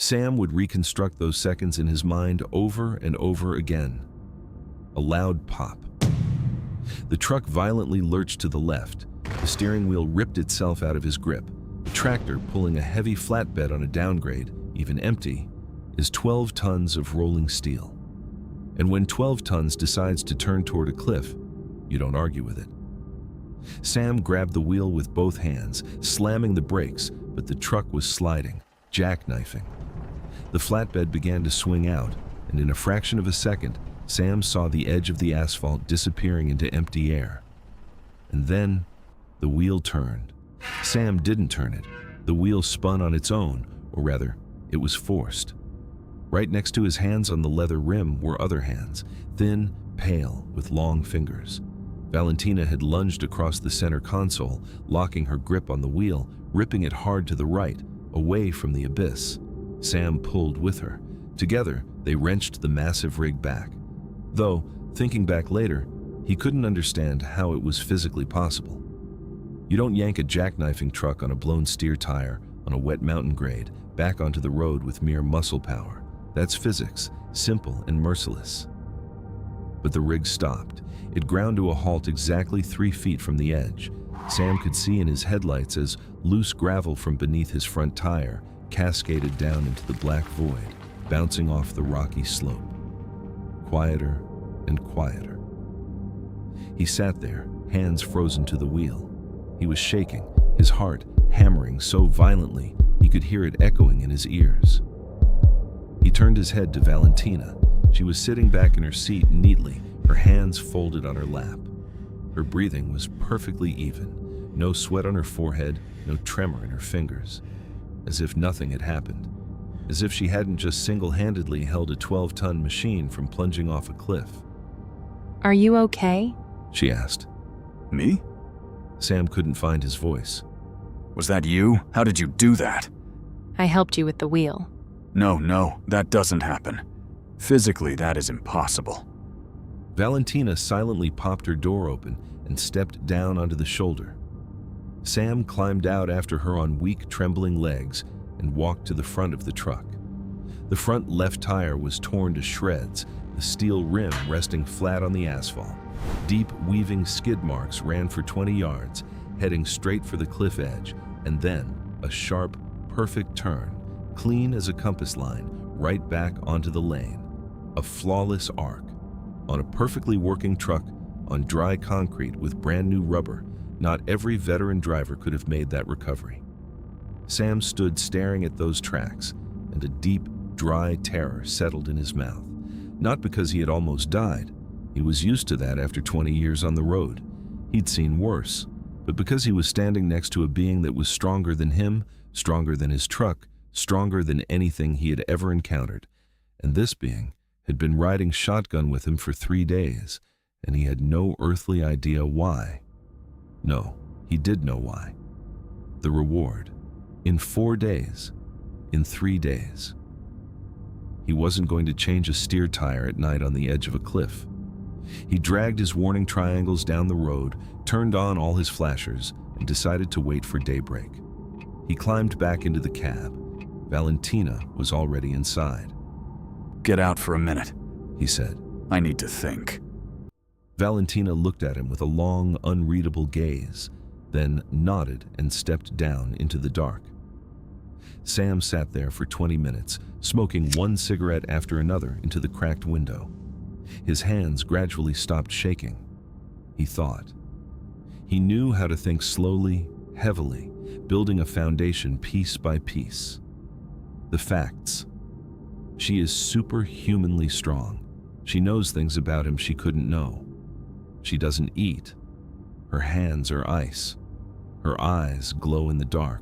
Sam would reconstruct those seconds in his mind over and over again. A loud pop. The truck violently lurched to the left. The steering wheel ripped itself out of his grip. The tractor, pulling a heavy flatbed on a downgrade, even empty, is 12 tons of rolling steel. And when 12 tons decides to turn toward a cliff, you don't argue with it. Sam grabbed the wheel with both hands, slamming the brakes, but the truck was sliding, jackknifing. The flatbed began to swing out, and in a fraction of a second, Sam saw the edge of the asphalt disappearing into empty air. And then, the wheel turned. Sam didn't turn it. The wheel spun on its own, or rather, it was forced. Right next to his hands on the leather rim were other hands, thin, pale, with long fingers. Valentina had lunged across the center console, locking her grip on the wheel, ripping it hard to the right, away from the abyss. Sam pulled with her. Together, they wrenched the massive rig back. Though, thinking back later, he couldn't understand how it was physically possible. You don't yank a jackknifing truck on a blown steer tire on a wet mountain grade back onto the road with mere muscle power. That's physics, simple and merciless. But the rig stopped. It ground to a halt exactly 3 feet from the edge. Sam could see in his headlights as loose gravel from beneath his front tire cascaded down into the black void, bouncing off the rocky slope. Quieter and quieter. He sat there, hands frozen to the wheel. He was shaking, his heart hammering so violently he could hear it echoing in his ears. He turned his head to Valentina. She was sitting back in her seat neatly, her hands folded on her lap. Her breathing was perfectly even, no sweat on her forehead, no tremor in her fingers. As if nothing had happened. As if she hadn't just single-handedly held a 12-ton machine from plunging off a cliff. Are you okay? She asked. Me? Sam couldn't find his voice. Was that you? How did you do that? I helped you with the wheel. No, that doesn't happen. Physically, that is impossible. Valentina silently popped her door open and stepped down onto the shoulder. Sam climbed out after her on weak, trembling legs and walked to the front of the truck. The front left tire was torn to shreds, the steel rim resting flat on the asphalt. Deep, weaving skid marks ran for 20 yards, heading straight for the cliff edge, and then a sharp, perfect turn, clean as a compass line, right back onto the lane. A flawless arc. On a perfectly working truck, on dry concrete with brand new rubber, not every veteran driver could have made that recovery. Sam stood staring at those tracks, and a deep, dry terror settled in his mouth. Not because he had almost died. He was used to that after 20 years on the road. He'd seen worse. But because he was standing next to a being that was stronger than him, stronger than his truck, stronger than anything he had ever encountered. And this being had been riding shotgun with him for 3 days, and he had no earthly idea why. No, he did know why. The reward. In 4 days. In 3 days. He wasn't going to change a steer tire at night on the edge of a cliff. He dragged his warning triangles down the road, turned on all his flashers, and decided to wait for daybreak. He climbed back into the cab. Valentina was already inside. Get out for a minute, he said. I need to think. Valentina looked at him with a long, unreadable gaze, then nodded and stepped down into the dark. Sam sat there for 20 minutes, smoking one cigarette after another into the cracked window. His hands gradually stopped shaking. He thought. He knew how to think slowly, heavily, building a foundation piece by piece. The facts. She is superhumanly strong. She knows things about him she couldn't know. She doesn't eat. Her hands are ice. Her eyes glow in the dark.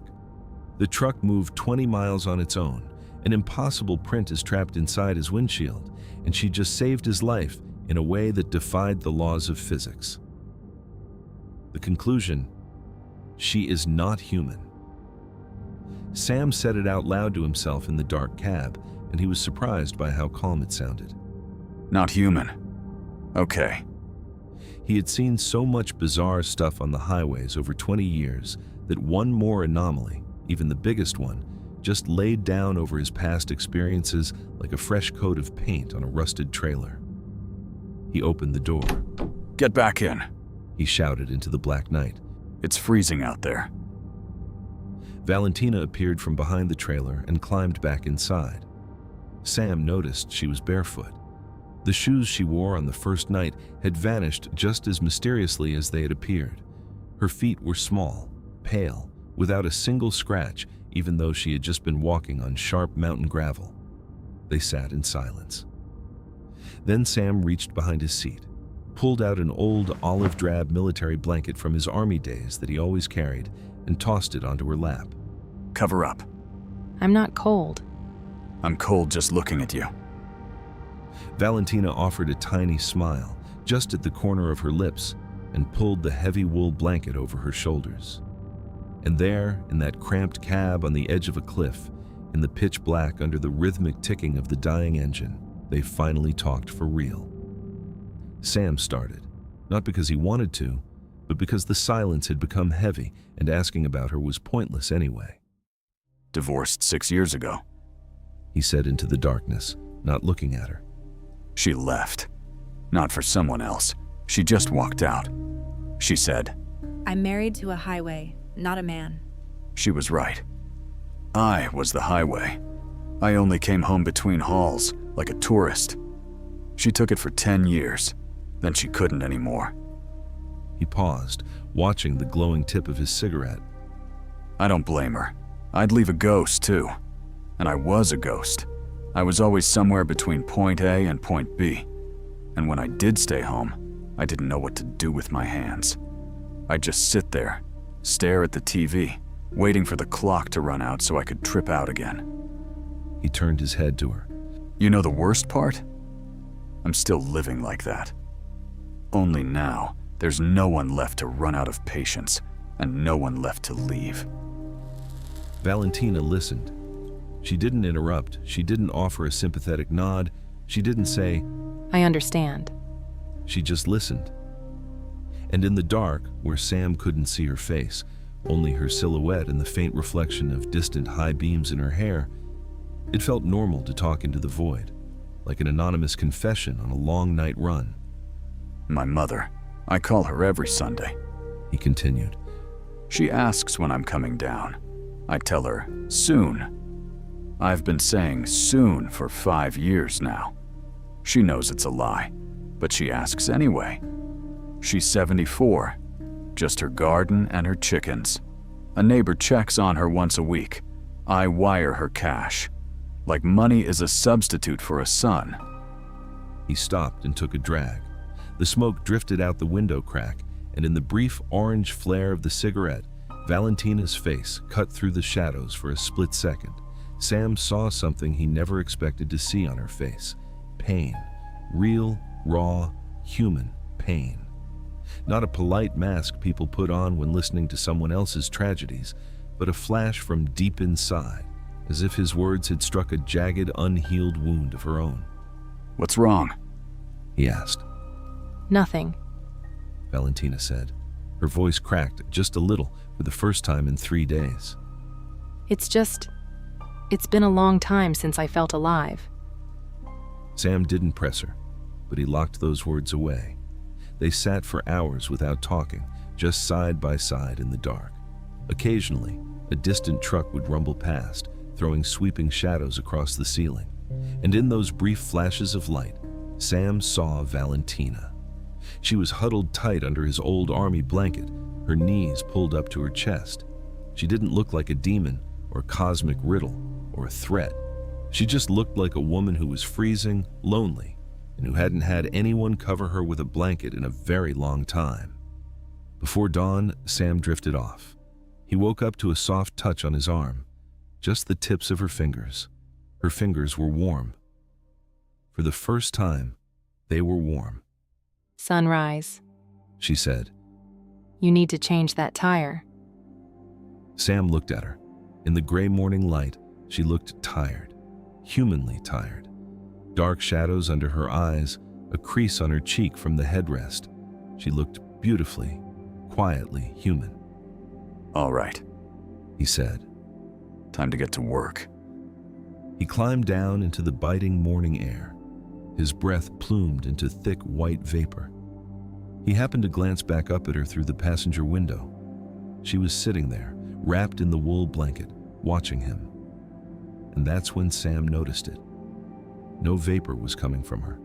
The truck moved 20 miles on its own. An impossible print is trapped inside his windshield, and she just saved his life in a way that defied the laws of physics. The conclusion: she is not human. Sam said it out loud to himself in the dark cab, and he was surprised by how calm it sounded. Not human. Okay. He had seen so much bizarre stuff on the highways over 20 years that one more anomaly, even the biggest one, just laid down over his past experiences like a fresh coat of paint on a rusted trailer. He opened the door. Get back in. He shouted into the black night. It's freezing out there. Valentina appeared from behind the trailer and climbed back inside. Sam noticed she was barefoot. The shoes she wore on the first night had vanished just as mysteriously as they had appeared. Her feet were small, pale, without a single scratch, even though she had just been walking on sharp mountain gravel. They sat in silence. Then Sam reached behind his seat, pulled out an old olive drab military blanket from his army days that he always carried, and tossed it onto her lap. Cover up. I'm not cold. I'm cold just looking at you. Valentina offered a tiny smile, just at the corner of her lips, and pulled the heavy wool blanket over her shoulders. And there, in that cramped cab on the edge of a cliff, in the pitch black under the rhythmic ticking of the dying engine, they finally talked for real. Sam started, not because he wanted to, but because the silence had become heavy and asking about her was pointless anyway. Divorced 6 years ago. He said into the darkness, not looking at her. She left. Not for someone else. She just walked out. She said, I'm married to a highway, not a man. she was right. I was the highway. I only came home between hauls, like a tourist. She took it for 10 years. Then she couldn't anymore. He paused, watching the glowing tip of his cigarette. I don't blame her. I'd leave a ghost, too. And I was a ghost. I was always somewhere between point A and point B. And when I did stay home, I didn't know what to do with my hands. I'd just sit there, stare at the TV, waiting for the clock to run out so I could trip out again. He turned his head to her. You know the worst part? I'm still living like that. Only now, there's no one left to run out of patience, and no one left to leave. Valentina listened. She didn't interrupt. She didn't offer a sympathetic nod. She didn't say, I understand. She just listened. And in the dark, where Sam couldn't see her face, only her silhouette and the faint reflection of distant high beams in her hair, it felt normal to talk into the void, like an anonymous confession on a long night run. My mother, I call her every Sunday. He continued. She asks when I'm coming down. I tell her, soon. I've been saying soon for 5 years now. She knows it's a lie, but she asks anyway. She's 74, just her garden and her chickens. A neighbor checks on her once a week. I wire her cash, like money is a substitute for a son. He stopped and took a drag. The smoke drifted out the window crack, and in the brief orange flare of the cigarette, Valentina's face cut through the shadows for a split second. Sam saw something he never expected to see on her face. Pain. Real, raw, human pain. Not a polite mask people put on when listening to someone else's tragedies, but a flash from deep inside, as if his words had struck a jagged, unhealed wound of her own. What's wrong? He asked. Nothing. Valentina said. Her voice cracked just a little for the first time in 3 days. It's been a long time since I felt alive. Sam didn't press her, but he locked those words away. They sat for hours without talking, just side by side in the dark. Occasionally, a distant truck would rumble past, throwing sweeping shadows across the ceiling. And in those brief flashes of light, Sam saw Valentina. She was huddled tight under his old army blanket, her knees pulled up to her chest. She didn't look like a demon or a cosmic riddle or a threat. She just looked like a woman who was freezing, lonely, and who hadn't had anyone cover her with a blanket in a very long time. Before dawn, Sam drifted off. He woke up to a soft touch on his arm, just the tips of her fingers. Her fingers were warm. For the first time, they were warm. Sunrise. She said. You need to change that tire. Sam looked at her. In the gray morning light, she looked tired, humanly tired. Dark shadows under her eyes, a crease on her cheek from the headrest. She looked beautifully, quietly human. All right, he said. Time to get to work. He climbed down into the biting morning air. His breath plumed into thick white vapor. He happened to glance back up at her through the passenger window. She was sitting there, wrapped in the wool blanket, watching him. And that's when Sam noticed it. No vapor was coming from her.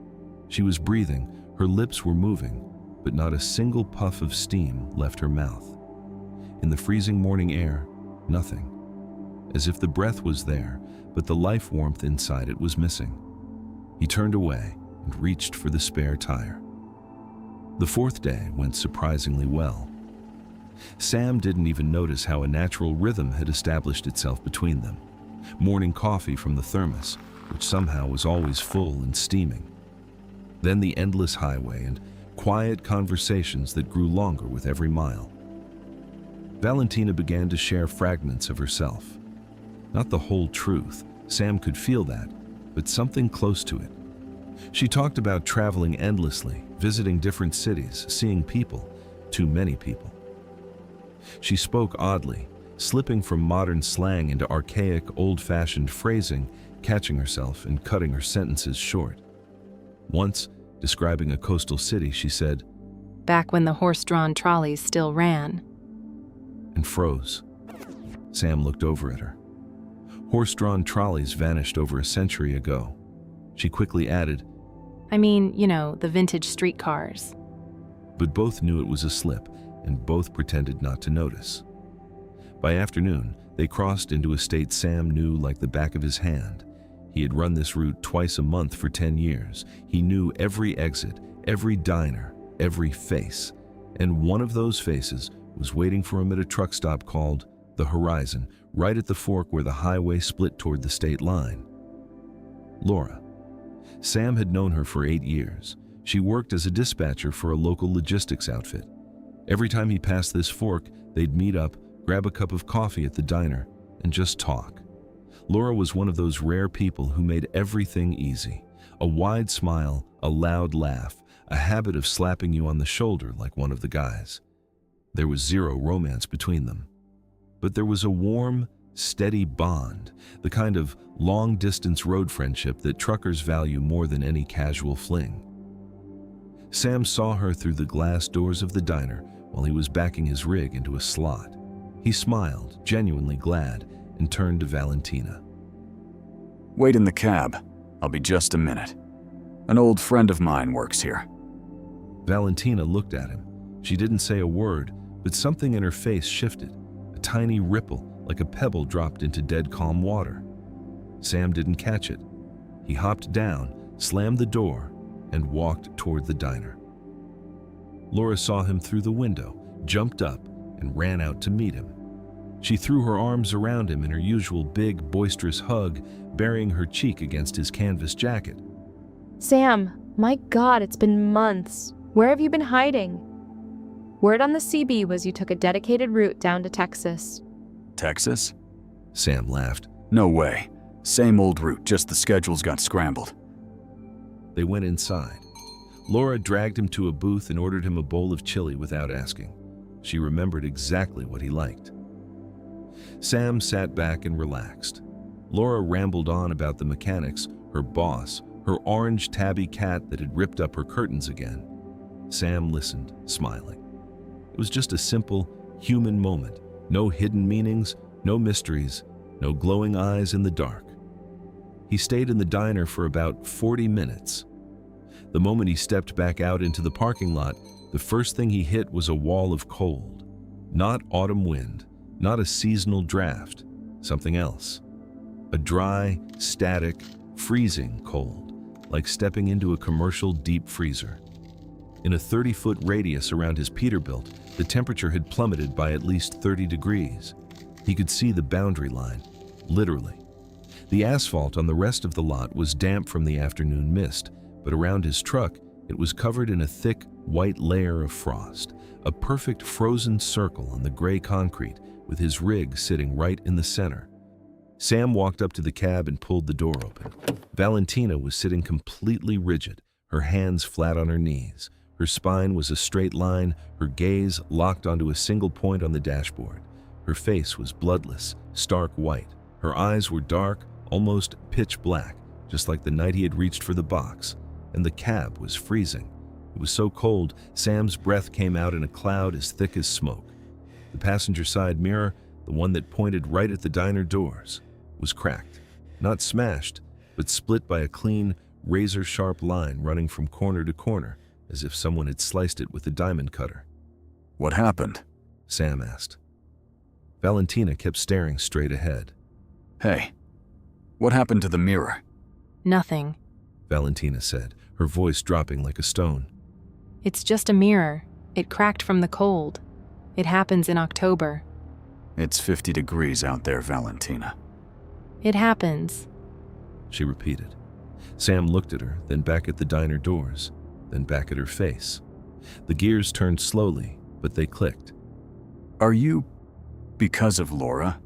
She was breathing, her lips were moving, but not a single puff of steam left her mouth. In the freezing morning air, nothing. As if the breath was there, but the life warmth inside it was missing. He turned away and reached for the spare tire. The fourth day went surprisingly well. Sam didn't even notice how a natural rhythm had established itself between them. Morning coffee from the thermos, which somehow was always full and steaming. Then the endless highway and quiet conversations that grew longer with every mile. Valentina began to share fragments of herself. Not the whole truth, Sam could feel that, but something close to it. She talked about traveling endlessly, visiting different cities, seeing people, too many people. She spoke oddly, slipping from modern slang into archaic, old-fashioned phrasing, catching herself and cutting her sentences short. Once, describing a coastal city, she said, Back when the horse-drawn trolleys still ran. and froze. Sam looked over at her. Horse-drawn trolleys vanished over a century ago. She quickly added, I mean, the vintage streetcars. but both knew it was a slip, and both pretended not to notice. By afternoon, they crossed into a state Sam knew like the back of his hand. He had run this route twice a month for 10 years. He knew every exit, every diner, every face. And one of those faces was waiting for him at a truck stop called The Horizon, right at the fork where the highway split toward the state line. Laura. Sam had known her for 8 years. She worked as a dispatcher for a local logistics outfit. Every time he passed this fork, they'd meet up, grab a cup of coffee at the diner, and just talk. Laura was one of those rare people who made everything easy. A wide smile, a loud laugh, a habit of slapping you on the shoulder like one of the guys. There was zero romance between them. But there was a warm, steady bond, the kind of long-distance road friendship that truckers value more than any casual fling. Sam saw her through the glass doors of the diner while he was backing his rig into a slot. He smiled, genuinely glad, and turned to Valentina. Wait in the cab. I'll be just a minute. An old friend of mine works here. Valentina looked at him. She didn't say a word, but something in her face shifted, a tiny ripple like a pebble dropped into dead calm water. Sam didn't catch it. He hopped down, slammed the door, and walked toward the diner. Laura saw him through the window, jumped up, and ran out to meet him. She threw her arms around him in her usual big, boisterous hug, burying her cheek against his canvas jacket. Sam, my God, it's been months. Where have you been hiding? Word on the CB was you took a dedicated route down to Texas. Texas? Sam laughed. No way. Same old route, just the schedules got scrambled. They went inside. Laura dragged him to a booth and ordered him a bowl of chili without asking. She remembered exactly what he liked. Sam sat back and relaxed. Laura rambled on about the mechanics, her boss, her orange tabby cat that had ripped up her curtains again. Sam listened, smiling. It was just a simple, human moment. No hidden meanings, no mysteries, no glowing eyes in the dark. He stayed in the diner for about 40 minutes. The moment he stepped back out into the parking lot, the first thing he hit was a wall of cold. Not autumn wind, not a seasonal draft, something else. A dry, static, freezing cold, like stepping into a commercial deep freezer. In a 30-foot radius around his Peterbilt, the temperature had plummeted by at least 30 degrees. He could see the boundary line, literally. The asphalt on the rest of the lot was damp from the afternoon mist, but around his truck, it was covered in a thick, white layer of frost, a perfect frozen circle on the gray concrete, with his rig sitting right in the center. Sam walked up to the cab and pulled the door open. Valentina was sitting completely rigid, her hands flat on her knees. Her spine was a straight line, her gaze locked onto a single point on the dashboard. Her face was bloodless, stark white, Her eyes were dark, almost pitch black, just like the night he had reached for the box, and the cab was freezing. It was so cold, Sam's breath came out in a cloud as thick as smoke. The passenger side mirror, the one that pointed right at the diner doors, was cracked. Not smashed, but split by a clean, razor-sharp line running from corner to corner, as if someone had sliced it with a diamond cutter. What happened? Sam asked. Valentina kept staring straight ahead. Hey, what happened to the mirror? Nothing. Valentina said, her voice dropping like a stone. It's just a mirror. It cracked from the cold. It happens in October. It's 50 degrees out there, Valentina. It happens. She repeated. Sam looked at her, then back at the diner doors, then back at her face. The gears turned slowly, but they clicked. Are you because of Laura?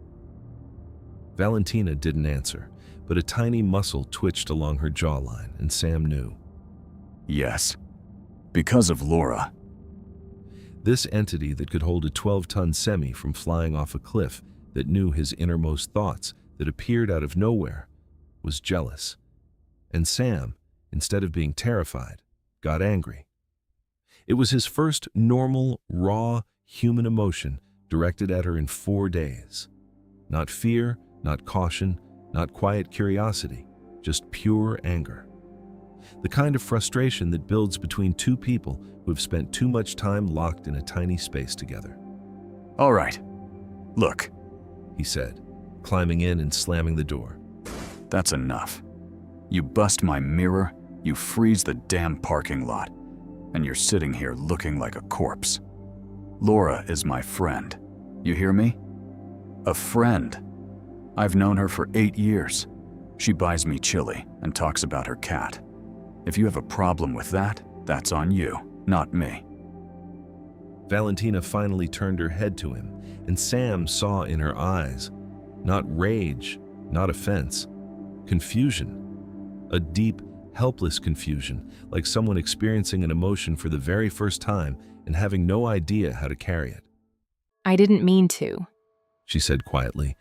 Valentina didn't answer, but a tiny muscle twitched along her jawline, and Sam knew. Yes, because of Laura. This entity that could hold a 12-ton semi from flying off a cliff, that knew his innermost thoughts, that appeared out of nowhere, was jealous. And Sam, instead of being terrified, got angry. It was his first normal, raw, human emotion directed at her in 4 days. Not fear, not caution, not quiet curiosity, just pure anger. The kind of frustration that builds between two people who have spent too much time locked in a tiny space together. All right, look, he said, climbing in and slamming the door. That's enough. You bust my mirror, you freeze the damn parking lot, and you're sitting here looking like a corpse. Laura is my friend. You hear me? A friend. I've known her for 8 years. She buys me chili and talks about her cat. If you have a problem with that, that's on you, not me. Valentina finally turned her head to him, and Sam saw in her eyes, not rage, not offense, confusion. A deep, helpless confusion, like someone experiencing an emotion for the very first time and having no idea how to carry it. I didn't mean to, she said quietly.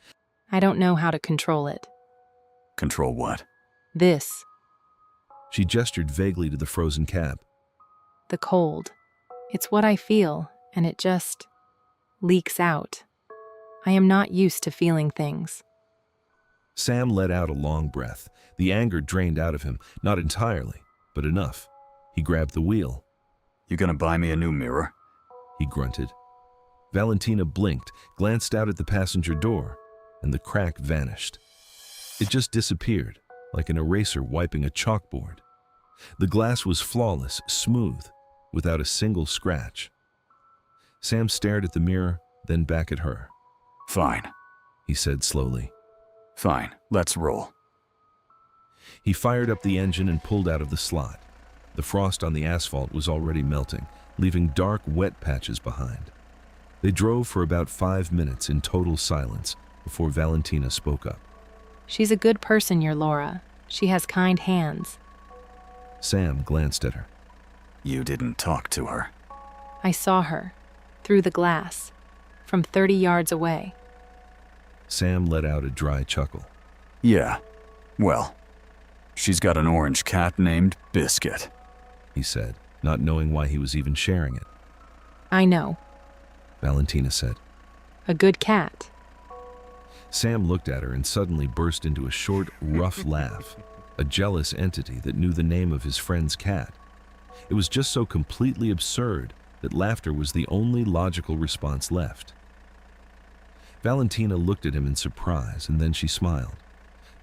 I don't know how to control it. Control what? This. She gestured vaguely to the frozen cab. The cold. It's what I feel, and it just leaks out. I am not used to feeling things. Sam let out a long breath. The anger drained out of him, not entirely, but enough. He grabbed the wheel. You gonna buy me a new mirror? He grunted. Valentina blinked, glanced out at the passenger door, and the crack vanished. It just disappeared, like an eraser wiping a chalkboard. The glass was flawless, smooth, without a single scratch. Sam stared at the mirror, then back at her. Fine, He said slowly. fine, let's roll. He fired up the engine and pulled out of the slot. The frost on the asphalt was already melting, leaving dark, wet patches behind. They drove for about 5 minutes in total silence before Valentina spoke up. She's a good person, your Laura. She has kind hands. Sam glanced at her. You didn't talk to her. I saw her, through the glass, from 30 yards away. Sam let out a dry chuckle. Yeah, well, she's got an orange cat named Biscuit. He said, not knowing why he was even sharing it. I know. Valentina said. A good cat. Sam looked at her and suddenly burst into a short, rough laugh, a jealous entity that knew the name of his friend's cat. It was just so completely absurd that laughter was the only logical response left. Valentina looked at him in surprise, and then she smiled.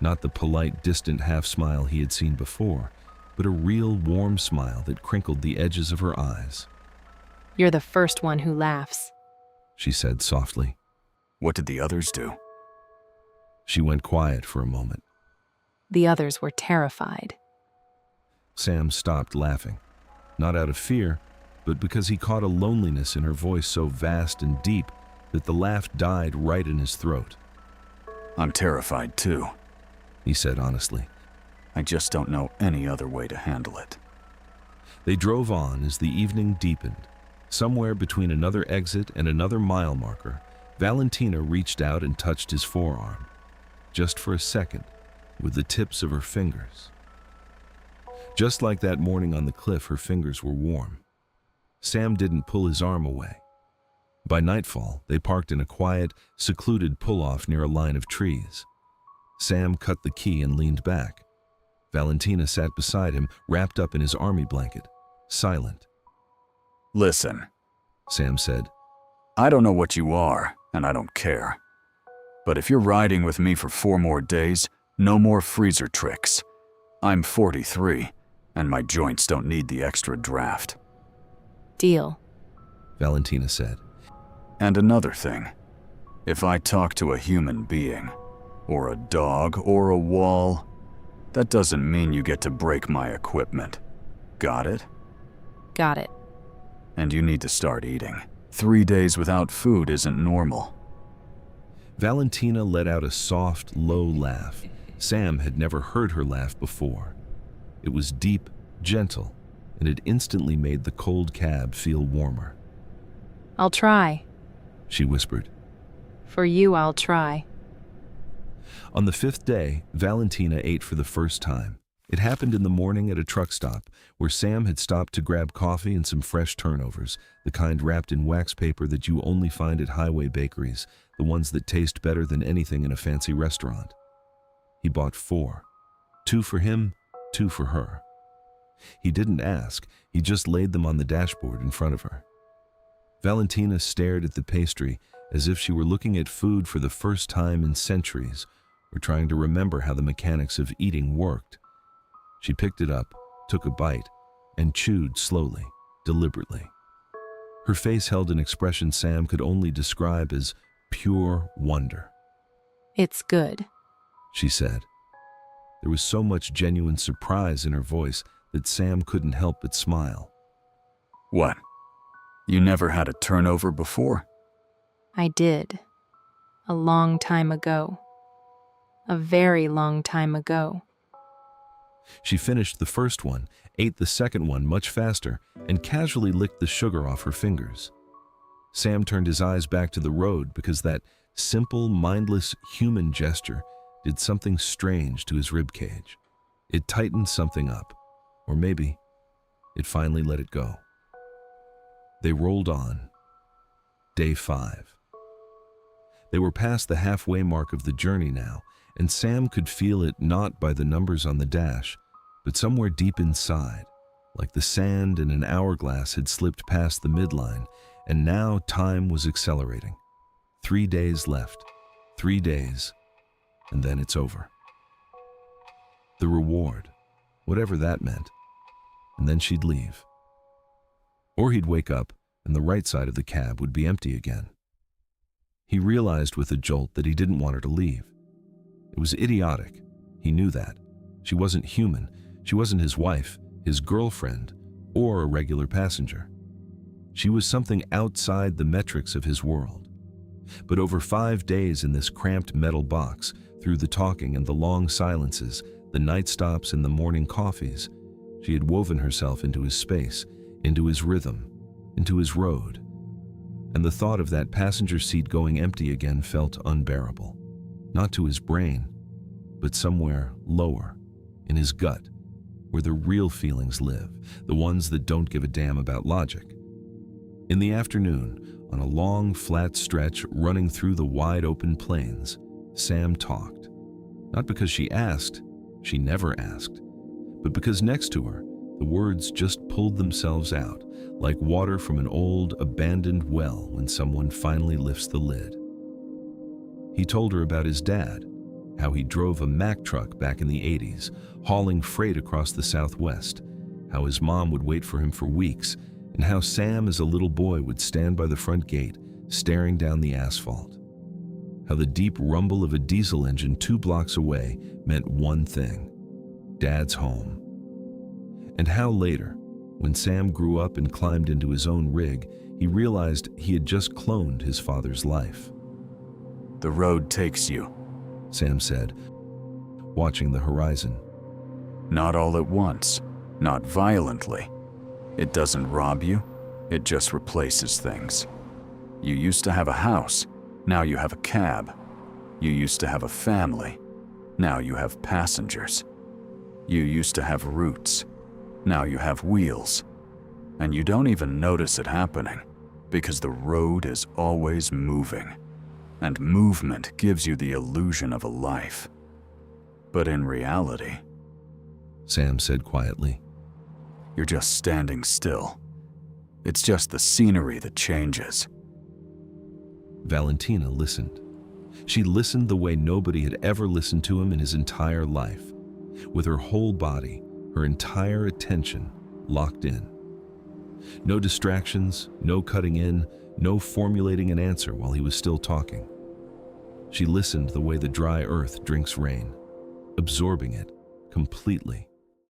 Not the polite, distant half-smile he had seen before, but a real warm smile that crinkled the edges of her eyes. You're the first one who laughs. She said softly. What did the others do? She went quiet for a moment. The others were terrified. Sam stopped laughing, not out of fear, but because he caught a loneliness in her voice so vast and deep that the laugh died right in his throat. I'm terrified too, He said honestly. I just don't know any other way to handle it. They drove on as the evening deepened. Somewhere between another exit and another mile marker, Valentina reached out and touched his forearm. just for a second, with the tips of her fingers. Just like that morning on the cliff, her fingers were warm. Sam didn't pull his arm away. By nightfall, they parked in a quiet, secluded pull-off near a line of trees. Sam cut the key and leaned back. Valentina sat beside him, wrapped up in his army blanket, silent. Listen, Sam said. I don't know what you are, and I don't care. But if you're riding with me for 4 more days, no more freezer tricks. I'm 43, and my joints don't need the extra draft. Deal, Valentina said. And another thing, if I talk to a human being, or a dog, or a wall, that doesn't mean you get to break my equipment. Got it? Got it. And you need to start eating. 3 days without food isn't normal. Valentina let out a soft, low laugh. Sam had never heard her laugh before. It was deep, gentle, and it instantly made the cold cab feel warmer. I'll try. She whispered. For you, I'll try. On the 5th day, Valentina ate for the first time. It happened in the morning at a truck stop, where Sam had stopped to grab coffee and some fresh turnovers, the kind wrapped in wax paper that you only find at highway bakeries, the ones that taste better than anything in a fancy restaurant. He bought 4. 2 for him, 2 for her. He didn't ask, he just laid them on the dashboard in front of her. Valentina stared at the pastry as if she were looking at food for the first time in centuries, or trying to remember how the mechanics of eating worked. She picked it up, took a bite, and chewed slowly, deliberately. Her face held an expression Sam could only describe as pure wonder. It's good, she said. There was so much genuine surprise in her voice that Sam couldn't help but smile. What? You never had a turnover before? I did. A long time ago. A very long time ago. She finished the first one, ate the second one much faster, and casually licked the sugar off her fingers. Sam turned his eyes back to the road because that simple, mindless human gesture did something strange to his ribcage. It tightened something up, or maybe it finally let it go. They rolled on. Day 5. They were past the halfway mark of the journey now, and Sam could feel it not by the numbers on the dash, but somewhere deep inside, like the sand in an hourglass had slipped past the midline, and now time was accelerating. 3 days left. 3 days, and then it's over. The reward, whatever that meant, and then she'd leave. Or he'd wake up, and the right side of the cab would be empty again. He realized with a jolt that he didn't want her to leave. It was idiotic. He knew that. She wasn't human. She wasn't his wife, his girlfriend, or a regular passenger. She was something outside the metrics of his world. But over 5 days in this cramped metal box, through the talking and the long silences, the night stops and the morning coffees, she had woven herself into his space, into his rhythm, into his road. And the thought of that passenger seat going empty again felt unbearable. Not to his brain, but somewhere lower, in his gut, where the real feelings live, the ones that don't give a damn about logic. In the afternoon, on a long, flat stretch running through the wide open plains, Sam talked. Not because she asked, she never asked, but because next to her, the words just pulled themselves out, like water from an old, abandoned well when someone finally lifts the lid. He told her about his dad, how he drove a Mack truck back in the 80s, hauling freight across the Southwest, how his mom would wait for him for weeks, and how Sam as a little boy would stand by the front gate, staring down the asphalt. How the deep rumble of a diesel engine 2 blocks away meant one thing: Dad's home. And how later, when Sam grew up and climbed into his own rig, he realized he had just cloned his father's life. The road takes you, Sam said, watching the horizon. Not all at once, not violently. It doesn't rob you, it just replaces things. You used to have a house, now you have a cab. You used to have a family. Now you have passengers. You used to have roots. Now you have wheels. And you don't even notice it happening because the road is always moving. And movement gives you the illusion of a life. But in reality, Sam said quietly. you're just standing still. It's just the scenery that changes. Valentina listened. She listened the way nobody had ever listened to him in his entire life, with her whole body, her entire attention locked in. No distractions, no cutting in, no formulating an answer while he was still talking. She listened the way the dry earth drinks rain, absorbing it completely.